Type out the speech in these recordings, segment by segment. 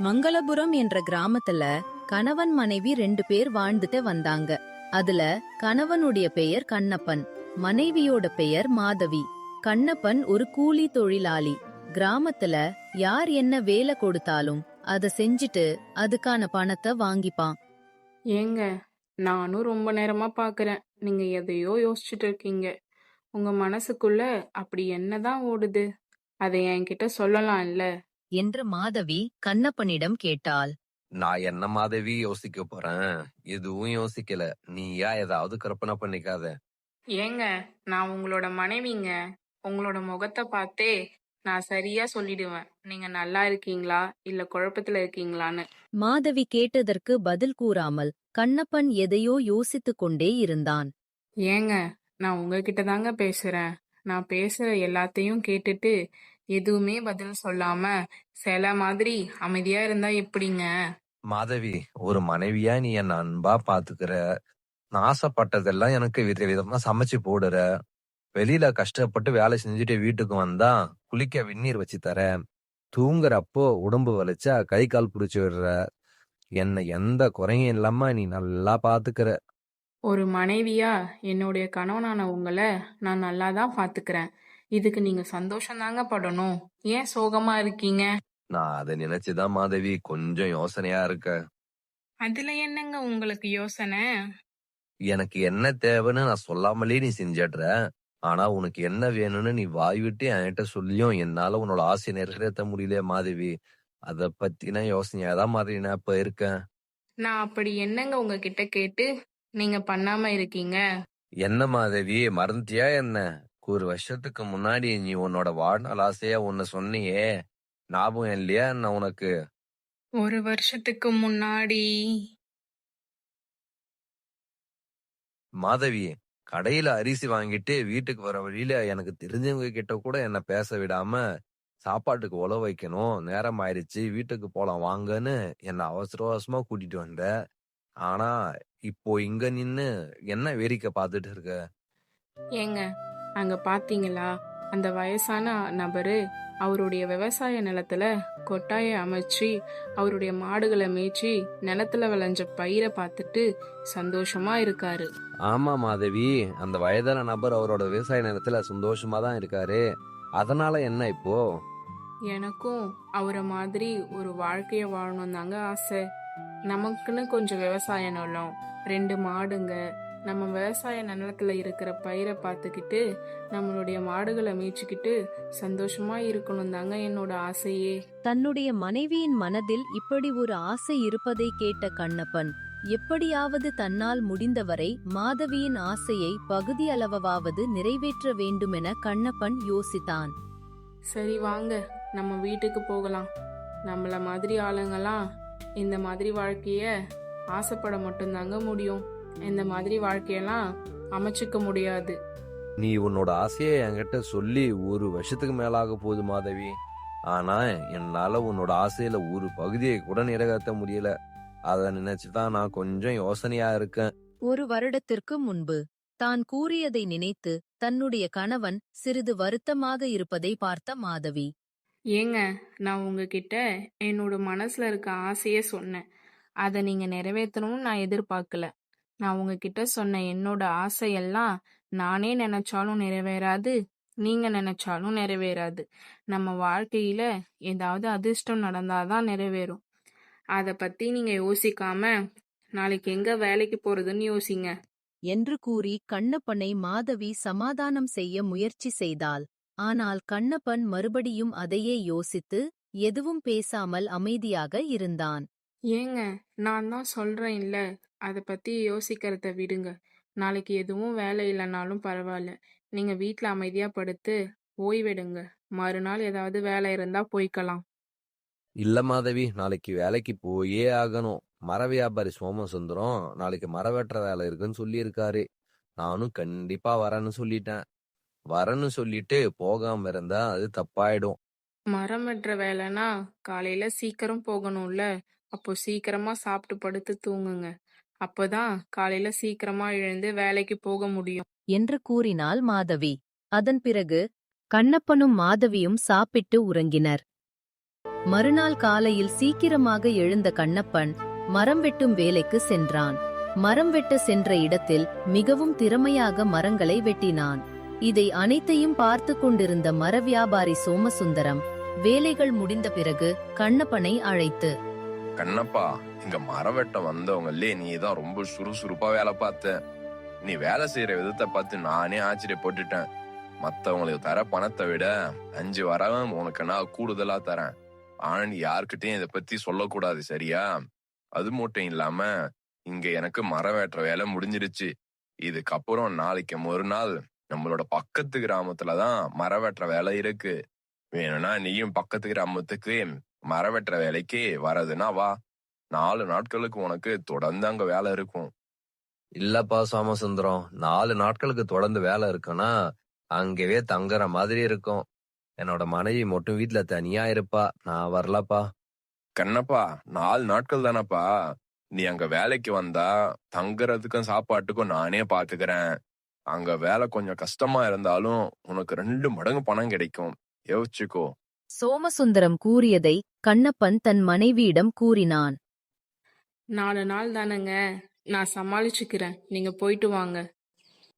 மங்களபுரம் என்ற கிராமத்துல கணவன் மனைவி 2 பேர் வாழ்ந்துட்டு வந்தாங்க. அதுல கணவனுடைய பெயர் கண்ணப்பன், மனைவியோட பெயர் மாதவி. கண்ணப்பன் ஒரு கூலி தொழிலாளி. கிராமத்துல யார் என்ன வேலை கொடுத்தாலும் அத செஞ்சுட்டு அதுக்கான பணத்தை வாங்கிப்பான். ஏங்க, நானும் ரொம்ப நேரமா பாக்குறேன். நீங்க எதையோ யோசிச்சுட்டு இருக்கீங்க. உங்க மனசுக்குள்ள அப்படி என்னதான் ஓடுது? அதை என்கிட்ட சொல்லலாம் இல்ல? என்று மாதவி கண்ணப்பனிடம் கேட்டாள். நான் என்ன மாதவி யோசிக்க போறேன்? எதுவும் யோசிக்கல. நீயா ஏதாவது கற்பனை பண்ணிக்காத. ஏங்க, நான் உங்களோட மனைவிங்க. உங்களோட முகத்தை பார்த்தே நான் சரியா சொல்லிடுவேன். நீங்க நல்லா இருக்கீங்களா இல்ல குழப்பத்துல இருக்கீங்களான்னு. மாதவி கேட்டதற்கு பதில் கூறாமல் கண்ணப்பன் எதையோ யோசித்துக் கொண்டே இருந்தான். ஏங்க, நான் உங்ககிட்ட தாங்க பேசுறேன். நான் பேசுற எல்லாத்தையும் கேட்டுட்டு எதுவுமே பதில் சொல்லாம சில மாதிரி அமைதியா இருந்தா எப்படிங்க? மாதவி, ஒரு மனைவியா நீ என்ன அன்பா பாத்துக்கிற. நான் ஆசைப்பட்டதெல்லாம் எனக்கு விதவிதமா சமைச்சு போடுற. வெளியில கஷ்டப்பட்டு வேலை செஞ்சுட்டு வீட்டுக்கு வந்தா குளிக்க வெந்நீர் வச்சு தர. தூங்குறப்போ உடம்பு வலிச்சா கை கால் புடிச்சு விடுற. என்ன எந்த குறையும் இல்லாம நீ நல்லா பாத்துக்கிற. ஒரு மனைவியா என்னுடைய கணவனான உங்களை நான் நல்லா தான் பாத்துக்கிறேன். இதுக்கு நீங்க சந்தோஷம் தாங்க படணும். ஏன் சோகமா இருக்கீங்க? நான் அதை நினைச்சுதான் மாதவி கொஞ்சம் யோசனையா இருக்க. அதுல என்னங்க உங்களுக்கு யோசனை? எனக்கு என்ன தேவைன்னு நான் சொல்லாமலே நீ செஞ்சிடுற. ஆனா உனக்கு என்ன வேணும்னு நீ வாய் விட்டு என்கிட்ட சொல்லியும் என்னால உன்னோட ஆசையை நிறைவேற்ற முடியல மாதவி. அத பத்தின யோசனையாதான் மாதவி நான் இப்ப இருக்கேன். நான் அப்படி என்னங்க உங்ககிட்ட கேட்டு நீங்க பண்ணாம இருக்கீங்க? என்ன மாதவி, மறந்துட்டியா என்ன? ஒரு வருஷத்துக்கு முன்னாடி நீ உன்னோட வாழ்நாள் ஆசையா ஒன்னு சொன்னியே, ஞாபகம் இல்லையா என்ன உனக்கு? ஒரு வருஷத்துக்கு முன்னாடி மாதவி, கடையில அரிசி வாங்கிட்டு வீட்டுக்கு வர வழியில எனக்கு தெரிஞ்சவங்க கிட்ட கூட என்ன பேச விடாம சாப்பாட்டுக்கு உழ வைக்கணும், நேரம் ஆயிடுச்சு, வீட்டுக்கு போலாம் வாங்கன்னு என்ன அவசர அவசரமா கூட்டிட்டு வந்த. ஆனா இப்போ இங்க நின்னு என்ன வேடிக்கை பார்த்துட்டு இருக்க? ஏங்க, அங்க பாத்தீங்களா? அந்த வயசான நபரு அவருடைய விவசாய நிலத்துல கொட்டாய அமைச்சு அவருடைய மாடுகளை மேய்ச்சி நிலத்துல விளைஞ்ச பயிரை பார்த்துட்டு சந்தோஷமா இருக்காரு. ஆமா மாதவி, அந்த வயதான நபர் அவரோட விவசாய நிலத்துல சந்தோஷமா தான் இருக்காரு. அதனால என்ன இப்போ? எனக்கும் அவரை மாதிரி ஒரு வாழ்க்கைய வாழணும் தாங்க ஆசை. நமக்குன்னு கொஞ்சம் விவசாய நிலம், 2 மாடுங்க. நம்ம விவசாய நிலத்துல இருக்கிற பயிரை பார்த்துக்கிட்டு நம்மளுடைய மாடுகளை மேய்ச்சிக்கிட்டு சந்தோஷமா இருக்கணும் தாங்க என்னோட ஆசையே. தன்னுடைய மனைவியின் மனதில் இப்படி ஒரு ஆசை இருப்பதை கேட்ட கண்ணப்பன் எப்படியாவது தன்னால் முடிந்தவரை மாதவியின் ஆசையை பகுதியளவாவது நிறைவேற்ற வேண்டுமென கண்ணப்பன் யோசித்தான். சரி வாங்க, நம்ம வீட்டுக்கு போகலாம். நம்மள மாதிரி ஆளுங்கெல்லாம் இந்த மாதிரி வாழ்க்கைய ஆசைப்பட மட்டும்தாங்க முடியும். இந்த மாதிரி வாழ்க்கையெல்லாம் அமைச்சுக்க முடியாது. நீ உன்னோட ஆசையை என்கிட்ட சொல்லி ஒரு வருஷத்துக்கு மேலாக போகுது மாதவி. ஆனா என்னால உன்னோட ஆசையில ஒரு பகுதியை கூட நிறைவேற்ற முடியல. அத நினைச்சுதான் நான் கொஞ்சம் யோசனையா இருக்கேன். 1 வருடத்திற்கு முன்பு தான் கூறியதை நினைத்து தன்னுடைய கணவன் சிறிது வருத்தமாக இருப்பதை பார்த்த மாதவி, ஏங்க, நான் உங்ககிட்ட என்னோட மனசுல இருக்க ஆசையே சொன்னேன். அதை நீங்க நிறைவேற்றணும்னு நான் எதிர்பார்க்கல. நான் உங்ககிட்ட சொன்ன என்னோட ஆசையெல்லாம் நானே நினைச்சாலும் நிறைவேறாது, நீங்க நினைச்சாலும் நிறைவேறாது. நம்ம வாழ்க்கையில ஏதாவது அதிர்ஷ்டம் நடந்தாதான் நிறைவேறும். அதை பத்தி நீங்க யோசிக்காம நாளைக்கு எங்க வேலைக்கு போறதுன்னு யோசிங்க என்று கூறி கண்ணப்பனை மாதவி சமாதானம் செய்ய முயற்சி செய்தாள். ஆனால் கண்ணப்பன் மறுபடியும் அதையே யோசித்து எதுவும் பேசாமல் அமைதியாக இருந்தான். ஏங்க, நான் தான் சொல்றேன் இல்ல, அதை பத்தி யோசிக்கிறத விடுங்க. நாளைக்கு எதுவும் வேலை இல்லைனாலும் பரவாயில்ல. நீங்க வீட்ல அமைதியா படுத்து ஓய்வெடுங்க. மறுநாள் ஏதாவது வேலை இருந்தா போய்க்கலாம். இல்ல மாதவி, நாளைக்கு வேலைக்கு போயே ஆகணும். மர வியாபாரி சோமசுந்தரம் நாளைக்கு மர வெட்டுற வேலை இருக்குன்னு சொல்லியிருக்காரு. நானும் கண்டிப்பா வரேன்னு சொல்லிட்டேன். வரேன்னு சொல்லிட்டு போகாம இருந்தா அது தப்பாயிடும். மரம் வெட்டுற வேலைன்னா காலையில சீக்கிரம் போகணும்ல. அப்போ சீக்கிரமா சாப்பிட்டு படுத்து தூங்குங்க. அப்பதான் காலையில சீக்கிரமா எழுந்து வேலைக்கு போக முடியும். என்று கூறினாள் மாதவி. அதன் பிறகு கண்ணப்பனும் மாதவியும் சாப்பிட்டு உறங்கினர். மறுநாள் காலையில் சீக்கிரமாக எழுந்த கண்ணப்பன் மரம் வெட்டும் வேலைக்கு சென்றான். மரம் வெட்ட சென்ற இடத்தில் மிகவும் திறமையாக மரங்களை வெட்டினான். இதை அனைத்தையும் பார்த்து கொண்டிருந்த மர வியாபாரி சோமசுந்தரம் வேலைகள் முடிந்த பிறகு கண்ணப்பனை அழைத்து, கண்ணப்பா, இங்க மரம் வெட்ட வந்தவங்களே நீ தான் ரொம்ப சுறுசுறுப்பா வேலை பார்த்த. நீ வேலை செய்யற விதத்தை பார்த்து நானே ஆச்சரியப்பட்டுட்டேன். மத்தவங்களுக்கு தர பணத்தை விட 5 வரவன் உனக்கு நான் கூடுதலா தரேன். ஆனா நீ யாருக்கிட்டையும் இதை பத்தி சொல்லக்கூடாது, சரியா? அது மட்டும் இல்லாம இங்க எனக்கு மரம் வெட்டுற வேலை முடிஞ்சிருச்சு. இதுக்கப்புறம் நாளைக்கு மறுநாள் நம்மளோட பக்கத்து கிராமத்துலதான் மரம் வெட்டுற வேலை இருக்கு. வேணும்னா நீயும் பக்கத்து கிராமத்துக்கு மரம் வெட்டுற வேலைக்கு வரதுன்னா வா. 4 நாட்களுக்கு உனக்கு தொடர்ந்து அங்க வேலை இருக்கும். இல்லப்பா சோமசுந்தரம், 4 நாட்களுக்கு தொடர்ந்து வேலை இருக்குன்னா அங்கவே தங்குற மாதிரி இருக்கும். என்னோட மனைவி மட்டும் வீட்டுல தனியா இருப்பா, நான் வரலப்பா. கண்ணப்பா, 4 நாட்கள் தானப்பா. நீ அங்க வேலைக்கு வந்தா தங்குறதுக்கும் சாப்பாட்டுக்கும் நானே பாத்துக்கிறேன். அங்க வேலை கொஞ்சம் கஷ்டமா இருந்தாலும் உனக்கு 2 மடங்கு பணம் கிடைக்கும். யோசிச்சுக்கோ. சோமசுந்தரம் கூறியதை கண்ணப்பன் தன் மனைவியிடம் கூறினான். 4 நாள் தானங்க, நான் சமாளிச்சுக்கிறேன். நீங்க போயிட்டு வாங்க.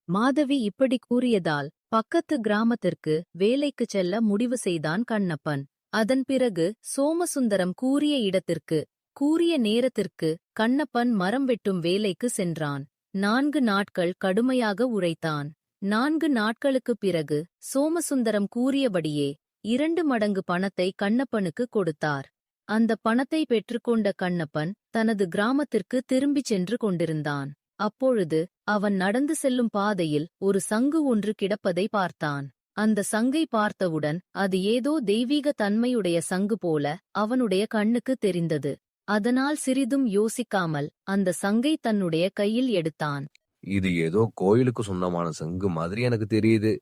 மாதவி இப்படி கூறியதால் பக்கத்து கிராமத்திற்கு வேலைக்கு செல்ல முடிவு செய்தான் கண்ணப்பன். அதன் பிறகு சோமசுந்தரம் கூறிய இடத்திற்கு கூறிய நேரத்திற்கு கண்ணப்பன் மரம் வெட்டும் வேலைக்கு சென்றான். 4 நாட்கள் கடுமையாக உழைத்தான். 4 நாட்களுக்குப் பிறகு சோமசுந்தரம் கூறியபடியே 2 மடங்கு பணத்தை கண்ணப்பனுக்கு கொடுத்தார். அந்த பணத்தை பெற்றுக்கொண்ட கண்ணப்பன் தனது கிராமத்திற்கு திரும்பிச் சென்று கொண்டிருந்தான். அப்பொழுது அவன் நடந்து செல்லும் பாதையில் ஒரு சங்கு ஒன்று கிடப்பதை பார்த்தான். அந்த சங்கை பார்த்தவுடன் அது ஏதோ தெய்வீக தன்மையுடைய சங்கு போல அவனுடைய கண்ணுக்கு தெரிந்தது. அதனால் சிறிதும் யோசிக்காமல் அந்த சங்கை தன்னுடைய கையில் எடுத்தான். இது ஏதோ கோயிலுக்கு சொந்தமான சங்கு மாதிரி எனக்கு தெரியுது.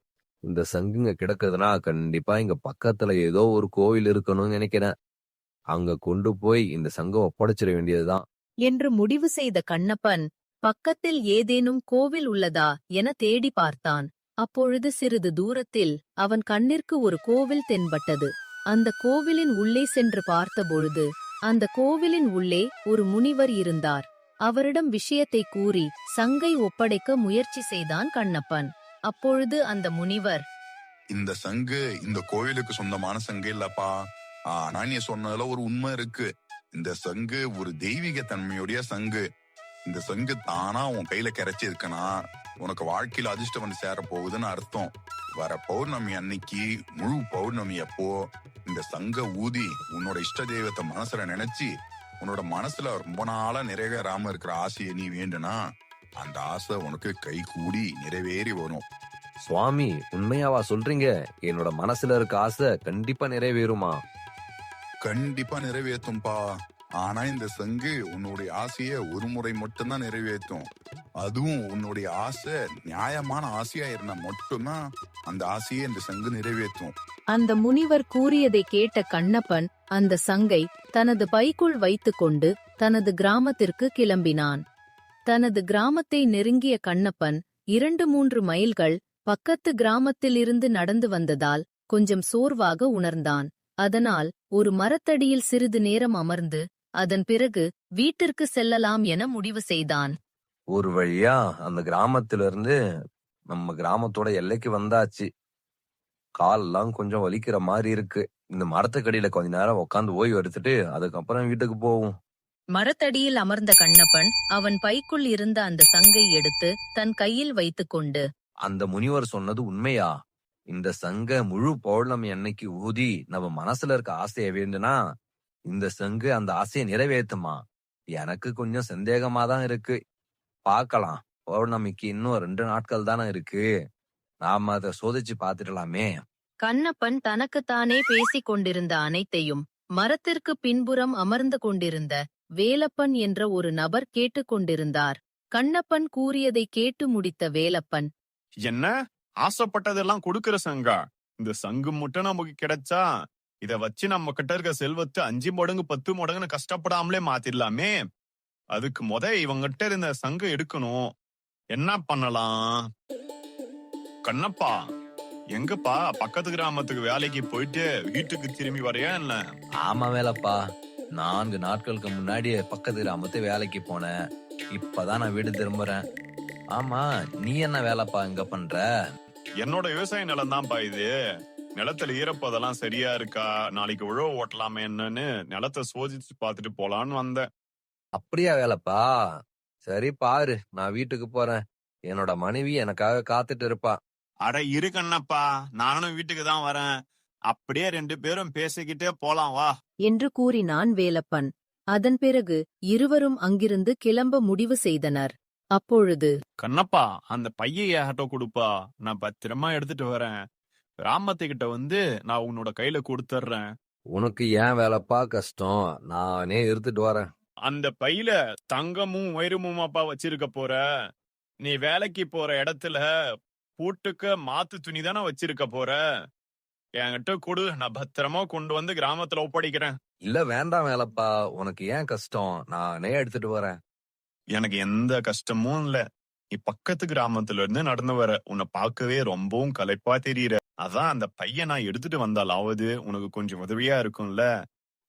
இந்த சங்குங்க கிடக்குதுன்னா கண்டிப்பா இங்க பக்கத்துல ஏதோ ஒரு கோவில் இருக்கணும்னு நினைக்கிறேன். அங்க கொண்டு போய் இந்த சங்கை ஒப்படைச்சிட வேண்டியதுதான் என்று முடிவு செய்த கண்ணப்பன் பக்கத்தில் ஏதேனும் கோவில் உள்ளதா என தேடி பார்த்தான். அப்பொழுது சிறிது தூரத்தில் அவன் கண்ணிற்கு ஒரு கோவில் தென்பட்டது. அந்த கோவிலின் உள்ளே சென்று பார்த்தபொழுது அந்த கோவிலின் உள்ளே ஒரு முனிவர் இருந்தார். அவரிடம் விஷயத்தை கூறி சங்கை ஒப்படைக்க முயற்சி செய்தான் கண்ணப்பன். அப்பொழுது அந்த முனிவர், இந்த சங்கு இந்த கோயிலுக்கு சொந்தமான சங்கு இல்லப்பா. ஆனா நீ சொன்னதுல ஒரு உண்மை இருக்கு. இந்த சங்கு ஒரு தெய்வீக தன்மையுடைய சங்கு. இந்த சங்கு தானா உன் கையில கிடைச்சி இருக்குன்னா உனக்கு வாழ்க்கையில அதிர்ஷ்டம் வந்து சேர போகுதுன்னு அர்த்தம். வர பௌர்ணமி அன்னைக்கு முழு பௌர்ணமி அப்போ இந்த சங்க ஊதி உன்னோட இஷ்ட தெய்வத்தை மனசுல நினைச்சு உன்னோட மனசுல ரொம்ப நாளா நிறைவேறாம இருக்கிற ஆசையை நீ வேண்டுனா அந்த ஆசை உனக்கு கை கூடி நிறைவேறி வரும். சுவாமி, உண்மையாவா சொல்றீங்க? என்னோட மனசுல இருக்க ஆசை கண்டிப்பா நிறைவேறுமா? கண்டிப்பா நிறைவேற்றும்பா. ஆனா இந்த சங்கு உன்னுடைய ஆசைய ஒரு முறை மட்டும்தான் நிறைவேற்றும். அதுவும் உன்னுடைய ஆசை நியாயமான ஆசையா இருந்தா மட்டும்தான் அந்த ஆசையை இந்த சங்கு நிறைவேற்றும். அந்த முனிவர் கூறியதை கேட்ட கண்ணப்பன் அந்த சங்கை தனது பைக்குள் வைத்துக்கொண்டு தனது கிராமத்திற்கு கிளம்பினான். தனது கிராமத்தை நெருங்கிய கண்ணப்பன் 2-3 மைல்கள் பக்கத்து கிராமத்திலிருந்து நடந்து வந்ததால் கொஞ்சம் சோர்வாக உணர்ந்தான். அதனால் ஒரு மரத்தடியில் சிறிது நேரம் அமர்ந்து அதன் பிறகு வீட்டிற்கு செல்லலாம் என முடிவு செய்தான். ஒரு வழியா அந்த கிராமத்துல இருந்து நம்ம கிராமத்தோட எல்லைக்கு வந்தாச்சு. காலெல்லாம் கொஞ்சம் வலிக்கிற மாதிரி இருக்கு. இந்த மரத்துக்கடியில கொஞ்ச நேரம் உட்காந்து ஓய்வு எடுத்துட்டு அதுக்கப்புறம் வீட்டுக்கு போவோம். மரத்தடியில் அமர்ந்த கண்ணப்பன் அவன் பைக்குள் இருந்த அந்த சங்கை எடுத்து தன் கையில் வைத்துக்கொண்டு, அந்த முனிவர் சொன்னது உண்மையா? இந்த சங்க முழு பௌர்ணமி அன்னைக்கு ஊதி நம்ம மனசுல இருக்க ஆசையை வேண்டுனா இந்த சங்கு அந்த ஆசையை நிறைவேற்றுமா? எனக்கு கொஞ்சம் சந்தேகமா தான் இருக்கு. பார்க்கலாம். பௌர்ணமிக்கு இன்னும் 2 நாட்கள் தானே இருக்கு. நாம அதை சோதிச்சு பாத்துடலாமே. கண்ணப்பன் தனக்குத்தானே பேசிக் கொண்டிருந்த அனைத்தையும் மரத்திற்கு பின்புறம் அமர்ந்து கொண்டிருந்த வேலப்பன் என்ற ஒரு நபர் கேட்டுக்கொண்டிருந்தார். கண்ணப்பன் கூறியதை கேட்டு முடித்த வேலப்பன், என்ன ஆசைப்பட்டதெல்லாம் கொடுக்கிற சங்கா? இந்த சங்கு மட்டும் நமக்கு கிடைச்சா இத வச்சு நம்ம கிட்ட இருக்க செல்வத்தை 5 மடங்கு 10 மடங்குன்னு கஷ்டப்படாமலே மாத்திடலாமே. அதுக்கு இவங்கிட்ட இருந்த சங்கு எடுக்கணும். என்ன பண்ணலாம்? கண்ணப்பா, எங்கப்பா பக்கத்து கிராமத்துக்கு வேலைக்கு போயிட்டு வீட்டுக்கு திரும்பி வரையா என்ன? ஆமா வேலைப்பா, 4 நாட்களுக்கு முன்னாடி பக்கத்து கிராமத்து வேலைக்கு போனேன். இப்பதான் நான் வீடு திரும்புறேன். ஆமா, நீ என்ன வேலைப்பா இங்க பண்ற? என்னோட விவசாய நிலம் தான்ப்பா இது. நிலத்துல ஈரப்பதெல்லாம் சரியா இருக்கா, நாளைக்கு உழவு ஓட்டலாமே என்னன்னு நிலத்தை சோதிச்சு பார்த்துட்டு போலான்னு வந்தேன். அப்படியா வேலைப்பா? சரி பாரு, நான் வீட்டுக்கு போறேன். என்னோட மனைவி எனக்காக காத்துட்டு இருப்பா. அட இரு கண்ணப்பா, நானும் வீட்டுக்கு தான் வரேன். அப்படியே 2 பேரும் பேசிக்கிட்டே போலாம் வா. என்று கூறினான் வேலப்பன். அதன் பிறகு இருவரும் அங்கிருந்து கிளம்ப முடிவு செய்தனர். அப்பொழுது கண்ணப்பா, அந்த பையை என்கிட்ட கொடுப்பா, நான் பத்திரமா எடுத்துட்டு வரேன். கிராமத்துக்கிட்ட வந்து நான் உன்னோட கையில கொடுத்துட்றேன். உனக்கு ஏன் வேலைப்பா கஷ்டம்? நானே எடுத்துட்டு வரேன். அந்த பையில தங்கமும் வைரமுமாப்பா வச்சிருக்க போற. நீ வேலைக்கு போற இடத்துல பூட்டுக்க மாத்து துணி தானே வச்சிருக்க போற. என்கிட்ட கொடு, நான் பத்திரமா கொண்டு வந்து கிராமத்துல ஒப்படைக்கிறேன். இல்ல வேண்டாம் வேலைப்பா, உனக்கு ஏன் கஷ்டம்? நானே எடுத்துட்டு வரேன். எனக்கு எந்த கஷ்டமும் இல்ல. நீ பக்கத்து கிராமத்துல இருந்து நடந்து வர, உன்னை பார்க்கவே ரொம்பவும் களைப்பா தெரியுற. அதான் அந்த பையன் நான் எடுத்துட்டு வந்தாலாவது உனக்கு கொஞ்சம் உதவியா இருக்கும்ல.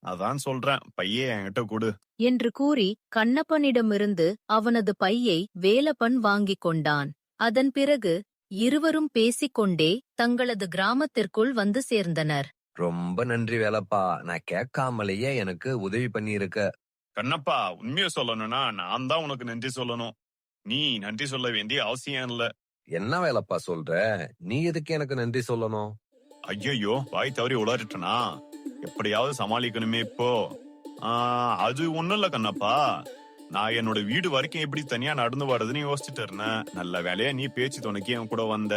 அதான் சொல்றேன், பையே என்கிட்ட கொடு. என்று கூறி கண்ணப்பனிடமிருந்து அவனது பையை வேலப்பன் வாங்கிக் கொண்டான். அதன் பிறகு இருவரும் பேசிக்கொண்டே தங்களது கிராமத்திற்குள் வந்து சேர்ந்தனர். ரொம்ப நன்றி வேலைப்பா, நான் கேட்காமலேயே எனக்கு உதவி பண்ணியிருக்க. கண்ணப்பா, உண்மையை சொல்லணும்னா நான் தான் உனக்கு நன்றி சொல்லணும். நீ நன்றி சொல்ல வேண்டிய அவசியம் இல்ல. என்ன வேலைப்பா சொல்ற? நீ எதுக்கு எனக்கு நன்றி சொல்லணும்? ஐயோ, வாய் தவறி உளறிட்டனா? எப்படியாவது சமாளிக்கணுமே இப்போ. அது ஒண்ணும் இல்ல கண்ணப்பா. நான் என்னோட வீடு வரைக்கும் எப்படி தனியா நடந்து வர்றதுன்னு யோசிச்சுட்டு இருந்தேன். நல்ல வேலையா நீ பேச்சு துணைக்கு என் கூட வந்த.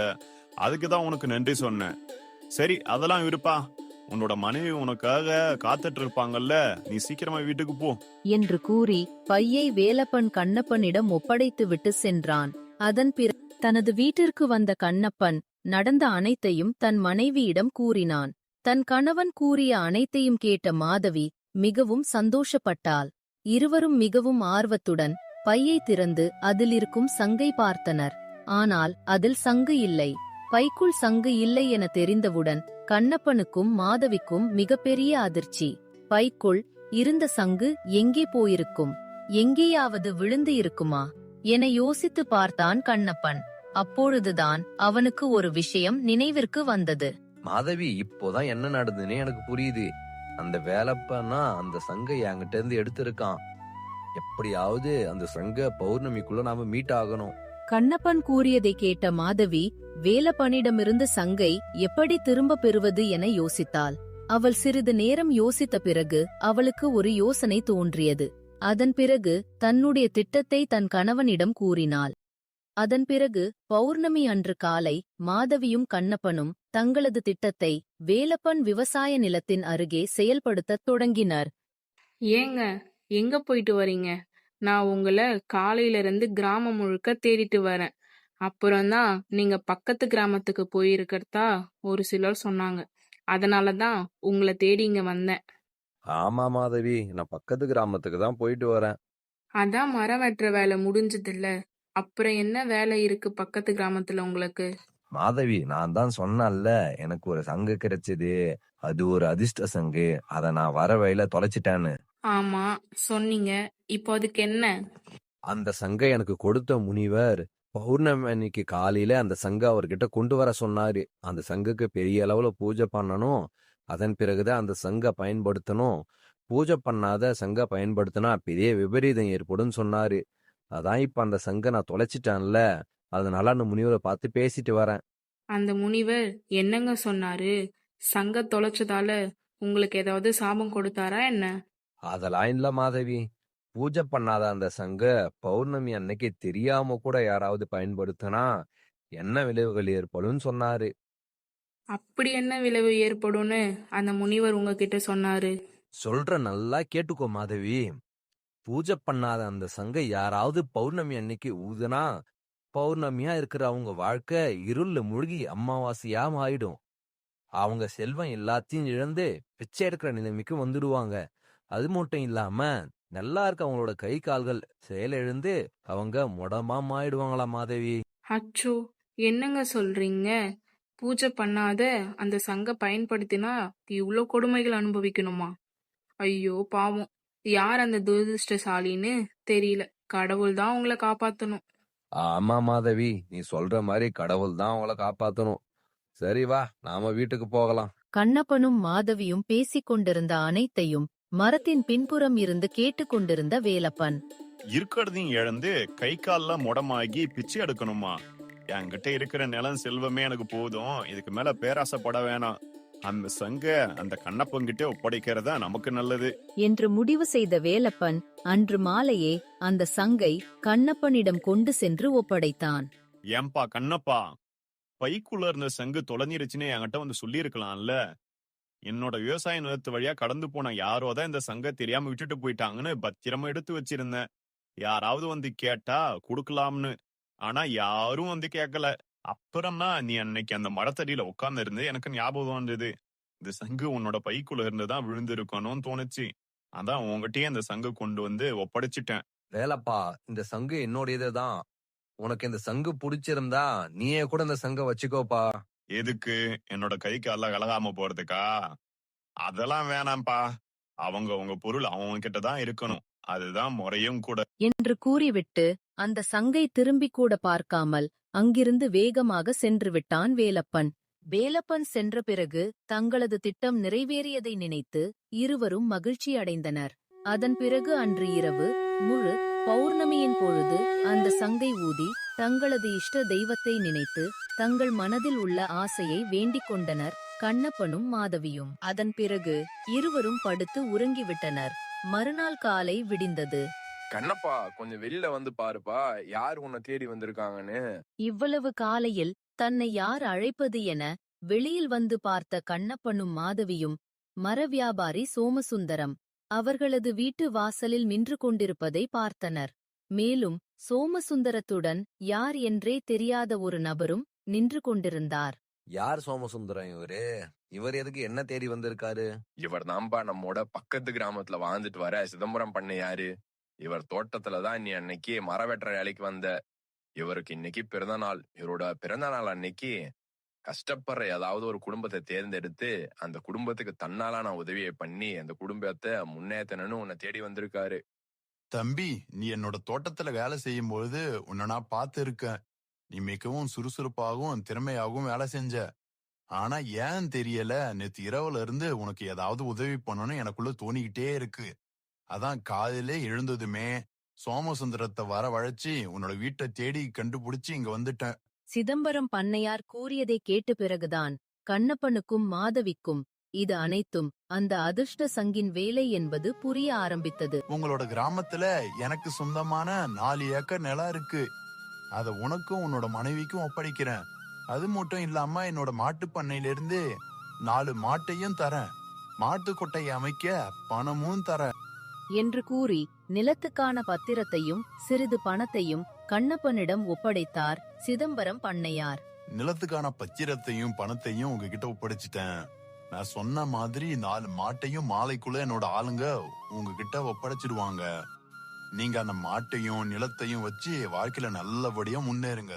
அதுக்குதான் உனக்கு நன்றி சொன்னேன். சரி, அதெல்லாம் இருப்பா. உன்னோட மனைவி உனக்காக காத்துட்டு இருப்பாங்கல்ல, நீ சீக்கிரமா வீட்டுக்கு போ. என்று கூறி பையை வேலப்பன் கண்ணப்பனிடம் ஒப்படைத்துவிட்டு சென்றான். அதன் பிறகு தனது வீட்டிற்கு வந்த கண்ணப்பன் நடந்த அனைத்தையும் தன் மனைவியிடம் கூறினான். தன் கணவன் கூறிய அனைத்தையும் கேட்ட மாதவி மிகவும் சந்தோஷப்பட்டாள். இருவரும் மிகவும் ஆர்வத்துடன் பையை திறந்து அதிலிருக்கும் சங்கை பார்த்தனர். ஆனால் அதில் சங்கு இல்லை. பைக்குள் சங்கு இல்லை என தெரிந்தவுடன் கண்ணப்பனுக்கும் மாதவிக்கும் மிகப்பெரிய அதிர்ச்சி. பைக்குள் இருந்த சங்கு எங்கே போயிருக்கும்? எங்கேயாவது விழுந்து இருக்குமா என யோசித்து பார்த்தான் கண்ணப்பன். அப்பொழுதுதான் அவனுக்கு ஒரு விஷயம் நினைவிற்கு வந்தது. மாதவி, இப்போதான் என்ன நடந்ததுன்னு எனக்கு புரியுது. அந்த வேலைப்பன்னா அந்த சங்கை என்கிட்ட இருந்து எடுத்திருக்கான். எப்படியாவது அந்த சங்க பௌர்ணமிக்குள்ள நாம மீட் ஆகணும். கண்ணப்பன் கூறியதை கேட்ட மாதவி வேலப்பனிடமிருந்து சங்கை எப்படி திரும்ப பெறுவது என யோசித்தாள். அவள் சிறிது நேரம் யோசித்த பிறகு அவளுக்கு ஒரு யோசனை தோன்றியது. அதன் பிறகு தன்னுடைய திட்டத்தை தன் கணவனிடம் கூறினாள். அதன் பிறகு பௌர்ணமி அன்று காலை மாதவியும் கண்ணப்பனும் தங்களது திட்டத்தை வேலப்பன் விவசாய நிலத்தின் அருகே செயல்படுத்தத் தொடங்கினர். ஏங்க, எங்க போயிட்டு வரீங்க? நான் உங்களை காலையில இருந்து கிராமம் முழுக்க தேடிட்டு வரேன். அப்புறம்தான் நீங்க பக்கத்து கிராமத்துக்கு போயிருக்கிறதா ஒரு சிலர் சொன்னாங்க. அதனாலதான் உங்களை தேடி இங்க வந்தேன். ஆமா மாதவி, நான் பக்கத்து கிராமத்துக்கு தான் போயிட்டு வரேன். அதான் மரம் வெட்டுற வேலை முடிஞ்சதில்ல. அப்புறம் என்ன வேலை இருக்கு பக்கத்து கிராமத்துல உங்களுக்கு? மாதவி, நான் தான் சொன்னேன்ல, எனக்கு ஒரு சங்கு கிடைச்சது. அது ஒரு அதிர்ஷ்ட சங்கு. அத நான் வர வழியில தொலைச்சிட்டேன்னு. ஆமா, சொன்னீங்க. இப்போ அதுக்கு என்ன? அந்த சங்கை எனக்கு கொடுத்த முனிவர் பௌர்ணமி அன்னைக்கு காலையில அந்த சங்கை அவர்கிட்ட கொண்டு வர சொன்னாரு. அந்த சங்குக்கு பெரிய அளவுல பூஜை பண்ணணும். அதன் பிறகுதான் அந்த சங்கை பயன்படுத்தணும். பூஜை பண்ணாத சங்கை பயன்படுத்தினா பெரிய விபரீதம் ஏற்படும் சொன்னாரு. அதான் இப்ப அந்த சங்கை நான் தொலைச்சிட்டேன்ல, அதனால அந்த முனிவரை பார்த்து பேசிட்டு வரேன். அந்த முனிவர் என்னங்க சொன்னாரு? சங்க தொலைச்சதால உங்களுக்கு ஏதாவது சாபம் கொடுத்தாரா என்ன? அதெல்லாம் இல்ல மாதவி. பூஜை பண்ணாத அந்த சங்க பௌர்ணமி அன்னைக்கு தெரியாம கூட யாராவது பயன்படுத்தினா என்ன விளைவுகள் ஏற்படும் சொன்னாரு. அப்படி என்ன விளைவு ஏற்படும்னு அந்த முனிவர் உங்ககிட்ட சொன்னாரு? சொல்ற நல்லா கேட்டுக்கோ மாதவி. பூஜை பண்ணாத அந்த சங்கை யாராவது பௌர்ணமி அன்னைக்கு ஊதுனா பௌர்ணமியா இருக்கிற அவங்க வாழ்க்கை இருள்ல மூழ்கி அமாவாசையா ஆயிடும். அவங்க செல்வம் எல்லாத்தையும் இழந்து பிச்சை எடுக்கிற நிலைமைக்கு வந்துடுவாங்க. அது மட்டும் இல்லாம நல்லா இருக்க அவங்களோட கை கால்கள் செயலிழந்து அவங்க முடமா ஆயிடுவாங்களா மாதவி. அச்சோ, என்னங்க சொல்றீங்க? பூஜை பண்ணாத அந்த சங்க பயன்படுத்தினா இவ்ளோ கொடுமைகள் அனுபவிக்கணுமா? ஐயோ பாவம்! யார் அந்த துரதிர்ஷ்டசாலின்னு தெரியல. கடவுள் தான் உங்கள காப்பாத்தணும். ஆமா மாதவி, நீ சொல்ற மாதிரி கடவுள் தான் அவங்கள காப்பாத்தணும். சரி வா, நாம வீட்டுக்கு போகலாம். கண்ணப்பனும் மாதவியும் பேசிக் கொண்டிருந்த அனைத்தையும் மரத்தின் பின்புறம் இருந்து கேட்டுக்கொண்டிருந்த வேலப்பன். இருக்கிறதையும் இழந்து கை கால்லாம் முடமாகி பிச்சை எடுக்கணுமா? என்கிட்ட இருக்கிற நிலம் செல்வமே எனக்கு போதும். இதுக்கு மேல பேராசைப்பட வேணாம். அந்த சங்க அந்த கண்ணப்பங்கிட்ட ஒப்படைக்கிறதா நமக்கு நல்லது என்று முடிவு செய்த வேலப்பன் அன்று மாலையே அந்த சங்கை கண்ணப்பனிடம் கொண்டு சென்று ஒப்படைத்தான். ஏன்பா கண்ணப்பா, பைக்குள்ள இருந்த சங்கு தொலைஞ்சிருச்சுன்னு என்கிட்ட வந்து சொல்லி இருக்கலாம்ல. என்னோட விவசாய நிலத்து வழியா கடந்து போன யாரோ தான் இந்த சங்க தெரியாம விட்டுட்டு போயிட்டாங்கன்னு பத்திரமா எடுத்து வச்சிருந்தேன். யாராவது வந்து கேட்டா குடுக்கலாம்னு. ஆனா யாரும் வந்து கேட்கல. அப்புறம் தான் நீ அன்னைக்கு அந்த மரத்தடியில உட்கார்ந்து இருந்து எனக்கு ஞாபகம் வந்தது. இந்த சங்கு உன்னோட பைக்குள்ள இருந்துதான் விழுந்திருக்கணும்னு தோணுச்சு. அதான் உங்ககிட்டயே அந்த சங்கு கொண்டு வந்து ஒப்படைச்சிட்டேன். வேலப்பா, இந்த சங்கு என்னுடையதுதான். உனக்கு இந்த சங்கு பிடிச்சிருந்தா நீயே கூட இந்த சங்க வச்சுக்கோப்பா. எதுக்கு? என்னோட கை கால கலகாம போறதுக்கா? அதெல்லாம் வேணாம்ப்பா. உங்க பொருள் அவங்க கிட்ட தான் இருக்கணும். அதுதான் முறையும் கூட. என்று கூறிவிட்டு அந்த சங்கை திரும்பிக் கூட பார்க்காமல் அங்கிருந்து வேகமாக சென்று விட்டான் வேலப்பன். வேலப்பன் சென்ற பிறகு தங்களது திட்டம் நிறைவேறியதை நினைத்து இருவரும் மகிழ்ச்சி அடைந்தனர். அதன் பிறகு அன்று இரவு முழு பௌர்ணமியின் பொழுது அந்த சங்கை ஊதி தங்களது இஷ்ட தெய்வத்தை நினைத்து தங்கள் மனதில் உள்ள ஆசையை வேண்டிக் கொண்டனர் கண்ணப்பனும் மாதவியும். அதன் பிறகு இருவரும் படுத்து உறங்கிவிட்டனர். மறுநாள் காலை விடிந்தது. கண்ணப்பா, கொஞ்சம் வெளியில வந்து பாருப்பா, யார் உன்னை தேடி வந்திருக்காங்கன்னு. இவ்வளவு காலையில் தன்னை யார் அழைப்பது என வெளியில் வந்து பார்த்த கண்ணப்பனும் மாதவியும் மர வியாபாரி சோமசுந்தரம் அவர்களது வீட்டு வாசலில் நின்று கொண்டிருப்பதை பார்த்தனர். மேலும் சோமசுந்தரத்துடன் யார் என்றே தெரியாத ஒரு நபரும் நின்று கொண்டிருந்தார். யார் சோமசுந்தரம் இவரு? இவர் எதுக்கு என்ன தேடி வந்திருக்காரு? இவர் தான்பா நம்மோட பக்கத்து கிராமத்துல வாழ்ந்துட்டு வர சிதம்பரம் பண்ணையாரு. இவர் தோட்டத்துலதான் நீ அன்னைக்கு மர வெட்டுற வேலைக்கு வந்த. இவருக்கு இன்னைக்கு பிறந்த நாள். இவரோட பிறந்த நாள் அன்னைக்கு கஷ்டப்படுற ஏதாவது ஒரு குடும்பத்தை தேர்ந்தெடுத்து அந்த குடும்பத்துக்கு தன்னாலான உதவியை பண்ணி அந்த குடும்பத்தை முன்னேற்றணும்னு உன்னை தேடி வந்திருக்காரு. தம்பி, நீ என்னோட தோட்டத்துல வேலை செய்யும் பொழுது உன்னை நான் பார்த்து இருக்கேன். நீ மிகவும் சுறுசுறுப்பாகவும் திறமையாகவும் வேலை செஞ்ச. ஆனா ஏன் தெரியல, நேத்து இரவுல இருந்து உனக்கு ஏதாவது உதவி பண்ணணும்னு எனக்குள்ள தோணிக்கிட்டே இருக்கு. அதான் காலையிலே எழுந்ததுமே சோமசுந்தரத்தை வரவழைச்சு உன்னோட வீட்டை தேடி கண்டுபிடிச்சு இங்க வந்துட்டேன். சிதம்பரம் பண்ணையார் கூறியதை கேட்ட பிறகுதான் கண்ணப்பனுக்கும் மாதவிக்கும் இது அனைத்தும் அந்த அதிர்ஷ்ட சங்கின் வேலை என்பது புரிய ஆரம்பித்தது. உங்களோட கிராமத்துல எனக்கு சொந்தமான 4 ஏக்கர் நிலம் இருக்கு. அத உனக்கும் உன்னோட மனைவிக்கும் ஒப்படைக்கிறேன். அது மட்டும் இல்லாம என்னோட மாட்டு பண்ணையில இருந்து 4 மாட்டையும் தரேன். மாட்டு கொட்டையை அமைக்க பணமும் தரேன் என்று கூறி நிலத்துக்கான பத்திரத்தையும் சிறிது பணத்தையும் கண்ணப்பனிடம் ஒப்படைத்தார் சிதம்பரம் பண்ணையார். நிலத்துக்கான பத்திரத்தையும் பணத்தையும் உங்ககிட்ட ஒப்படைச்சிட்டேன். நான் சொன்ன மாதிரி 4 மாட்டையும் மாலைக்குள்ள என்னோட ஆளுங்க உங்ககிட்ட ஒப்படைச்சிடுவாங்க. நீங்க அந்த மாட்டையும் நிலத்தையும் வச்சு வாழ்க்கையில நல்லபடியா முன்னேறுங்க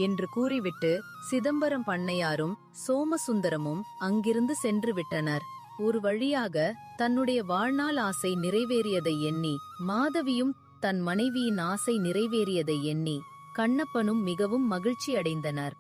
என்று கூறிவிட்டு சிதம்பரம் பண்ணையாரும் சோமசுந்தரமும் அங்கிருந்து சென்று விட்டனர். ஒரு வழியாக தன்னுடைய வாழ்நாள் ஆசை நிறைவேறியதை எண்ணி மாதவியும் தன் மனைவியின் ஆசை நிறைவேறியதை எண்ணி கண்ணப்பனும் மிகவும் மகிழ்ச்சி அடைந்தனர்.